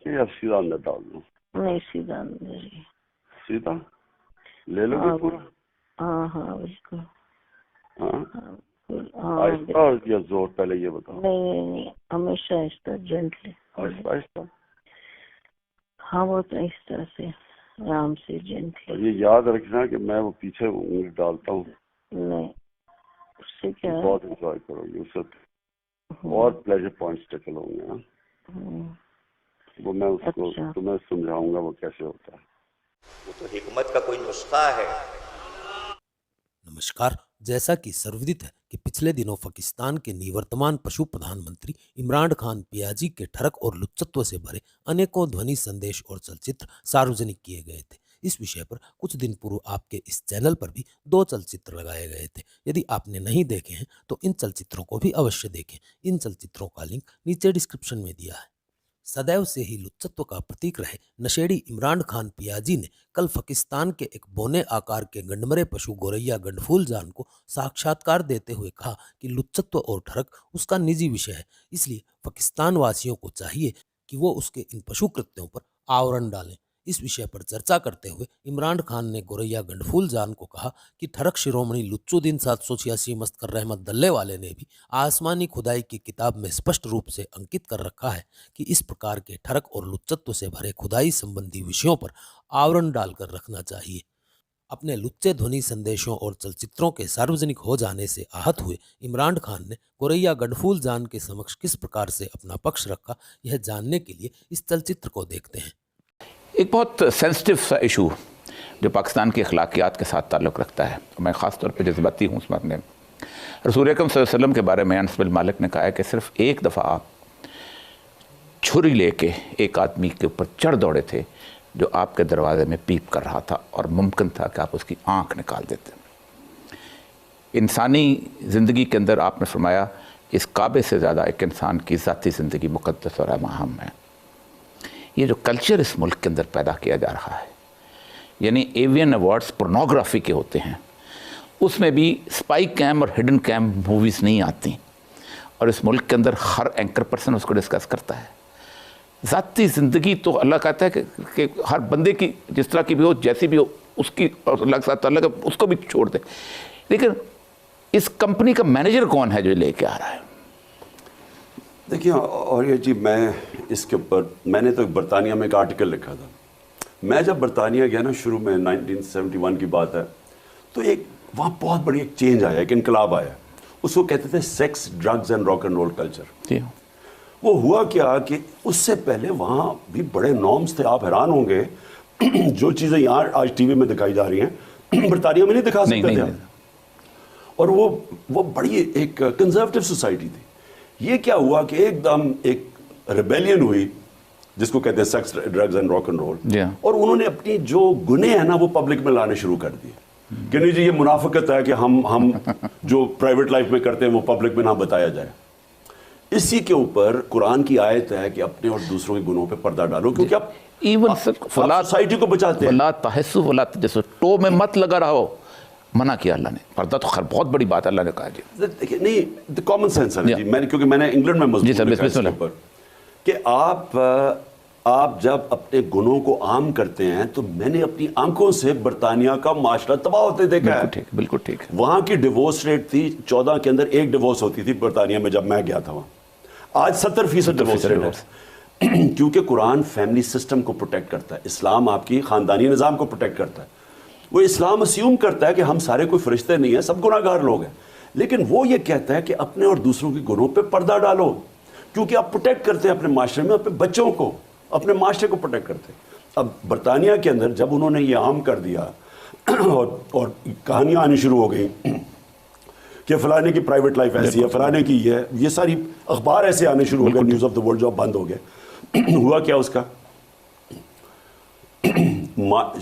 کے یا سیدھا اندر ڈال دوں؟ نہیں سیدھا اندر ہی. سیدھا لے لو گے پورا؟ ہاں ہاں بالکل. ہاں ہاں آہستہ یا زور؟ پہلے یہ بتاؤ. نہیں ہمیشہ آہستہ جینٹلی. آہستہ آہستہ؟ ہاں بہت آہستہ سے آرام سے جینٹلی. یہ یاد رکھنا کہ میں وہ پیچھے انگلی ڈالتا ہوں. نہیں اس سے کیا ہے بہت انجوائے کرو گے اس وقت اور پلیجر پوائنٹس ٹیکل ہوں گے. وہ میں اس کو تمہیں سمجھاؤں گا وہ کیسے ہوتا ہے. وہ تو حکمت کا کوئی نسخہ ہے. نمشکار. جیسا کہ سرودت ہے کہ پچھلے دنوں پاکستان کے نیورتمان پشو پردھان منتری عمران خان پیاجی کے ٹھڑک اور لچتو سے بھرے انیکوں دھونی سندیش اور چلچتر ساروجنک کیے گئے تھے. اس وشے پر کچھ دن پورو آپ کے اس چینل پر بھی 2 چلچتر لگائے گئے تھے. یدی آپ نے نہیں دیکھے ہیں تو ان چلچتروں کو بھی اوشیہ دیکھیں. ان چلچتروں کا لنک نیچے ڈسکرپشن میں دیا ہے. سدیو سے ہی لچتو کا پرتیک رہے نشیڑی عمران خان پیاجی نے کل پاکستان کے ایک بونے آکار کے گنڈمرے پشو گوریا گنڈفول جان کو ساکشاتکار دیتے ہوئے کہا کہ لچتو اور ٹھڑک اس کا نجی وشے ہے. اس لیے پاکستان واسیوں کو چاہیے کہ وہ اس کے ان پشو کرتیوں پر آورن ڈالیں. اس وشے پر چرچا کرتے ہوئے عمران خان نے گوریا گنڈفول جان کو کہا کہ ٹھڑک شرومنی لچو دن 786 مستقر رحمت دلے والے نے بھی آسمانی کھدائی کی کتاب میں اسپشٹ روپ سے انکت کر رکھا ہے کہ اس پرکار کے ٹھڑک اور لچتو سے بھرے کھدائی سمبندھی وشیوں پر آورن ڈال کر رکھنا چاہیے. اپنے لچے دھونی سندیشوں اور چلچتروں کے ساروجنک ہو جانے سے آہت ہوئے عمران خان نے گوریا گنڈفول جان کے سمکش کس پرکار سے اپنا پکش رکھا یہ جاننے کے لیے اس چلچتر کو دیکھتے ہیں. ایک بہت سینسٹیو سا ایشو جو پاکستان کی اخلاقیات کے ساتھ تعلق رکھتا ہے. میں خاص طور پہ جذباتی ہوں اس معاملے میں. رسول اکرم صلی اللہ علیہ وسلم کے بارے میں انس بن مالک نے کہا ہے کہ صرف ایک دفعہ آپ چھری لے کے ایک آدمی کے اوپر چڑھ دوڑے تھے جو آپ کے دروازے میں پیپ کر رہا تھا اور ممکن تھا کہ آپ اس کی آنکھ نکال دیتے. انسانی زندگی کے اندر آپ نے فرمایا اس کعبے سے زیادہ ایک انسان کی ذاتی زندگی مقدس اور اہم ہے. یہ جو کلچر اس ملک کے اندر پیدا کیا جا رہا ہے یعنی ایوین ایوارڈز پورنوگرافی کے ہوتے ہیں اس میں بھی اسپائی کیم اور ہڈن کیم موویز نہیں آتی اور اس ملک کے اندر ہر اینکر پرسن اس کو ڈسکس کرتا ہے. ذاتی زندگی تو اللہ کہتا ہے کہ ہر بندے کی جس طرح کی بھی ہو جیسی بھی ہو اس کی اللہ کے ساتھ تعلق ہے اس کو بھی چھوڑ دے. لیکن اس کمپنی کا مینیجر کون ہے جو لے کے آ رہا ہے؟ دیکھیے اور یہ جی میں اس کے اوپر میں نے تو برطانیہ میں ایک آرٹیکل لکھا تھا. میں جب برطانیہ گیا نا شروع میں 1971 کی بات ہے تو ایک وہاں بہت بڑی ایک چینج آیا ایک انقلاب آیا. اس کو کہتے تھے sex drugs and rock and roll culture. وہ ہوا کیا کہ اس سے پہلے وہاں بھی بڑے نارمز تھے. آپ حیران ہوں گے جو چیزیں یہاں آج ٹی وی میں دکھائی جا رہی ہیں برطانیہ میں نہیں دکھا سکتے تھے. اور وہ بڑی ایک کنزرویٹو سوسائٹی تھی. یہ کیا ہوا کہ ایک دم ایک ریبیلین ہوئی جس کو کہتے ہیں sex drugs and rock and roll اور انہوں نے اپنی جو گناہ ہیں نا وہ پبلک میں لانے شروع کر دیے کہ نہیں جی یہ منافقت ہے کہ ہم جو پرائیویٹ لائف میں کرتے ہیں وہ پبلک میں نہ بتایا جائے. اسی کے اوپر قرآن کی آیت ہے کہ اپنے اور دوسروں کے گناہوں پہ پردہ ڈالو کیونکہ آپ ایون سوسائٹی کو بچاتے ہیں. ولا تحسوا ولا تجسسوا ٹو میں مت لگا رہو منع کیا اللہ نے. پردہ تو خیر بہت بڑی بات اللہ نے کہا جی. دیکھیے نہیں کامن سینس ہے جی کیونکہ میں نے انگلینڈ میں مضمون لکھا ہے اس کے اوپر کہ آپ جب اپنے گناہوں کو عام کرتے ہیں تو میں نے اپنی آنکھوں سے برطانیہ کا معاشرہ تباہ ہوتے دیکھا ہے. بالکل ٹھیک. وہاں کی ڈیورس ریٹ تھی 14 کے اندر ایک ڈیورس ہوتی تھی برطانیہ میں جب میں گیا تھا وہاں. آج 70% ڈیورس ریٹ ہے کیونکہ قرآن فیملی سسٹم کو پروٹیکٹ کرتا ہے. اسلام آپ کی خاندانی نظام کو پروٹیکٹ کرتا ہے. وہ اسلام اسیوم کرتا ہے کہ ہم سارے کوئی فرشتے نہیں ہیں سب گناہ گار لوگ ہیں لیکن وہ یہ کہتا ہے کہ اپنے اور دوسروں کے گناہوں پہ پردہ ڈالو کیونکہ آپ پروٹیکٹ کرتے ہیں اپنے معاشرے میں اپنے بچوں کو اپنے معاشرے کو پروٹیکٹ کرتے ہیں. اب برطانیہ کے اندر جب انہوں نے یہ عام کر دیا اور کہانیاں آنی شروع ہو گئیں کہ فلانے کی پرائیویٹ لائف ایسی ہے فلانے کی یہ ساری اخبار ایسے آنے شروع ہو گئے نیوز آف دا ورلڈ جو بند ہو گئے. ہوا کیا اس کا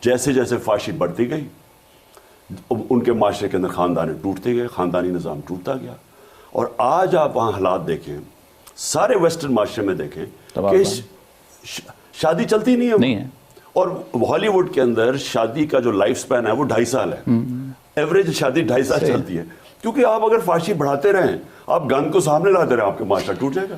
جیسے جیسے فحاشی بڑھتی گئی ان کے معاشرے کے اندر خاندان ٹوٹتے گئے خاندانی نظام ٹوٹتا گیا. اور آج آپ وہاں حالات دیکھیں سارے ویسٹرن معاشرے میں دیکھیں کہ شادی چلتی نہیں ہے. اور ہالی ووڈ کے اندر شادی کا جو لائف سپین ہے وہ 2.5 سال ہے. ایوریج شادی 2.5 سال چلتی ہے کیونکہ آپ اگر فحاشی بڑھاتے رہیں آپ گند کو سامنے لاتے رہیں آپ کا معاشرہ ٹوٹ جائے گا.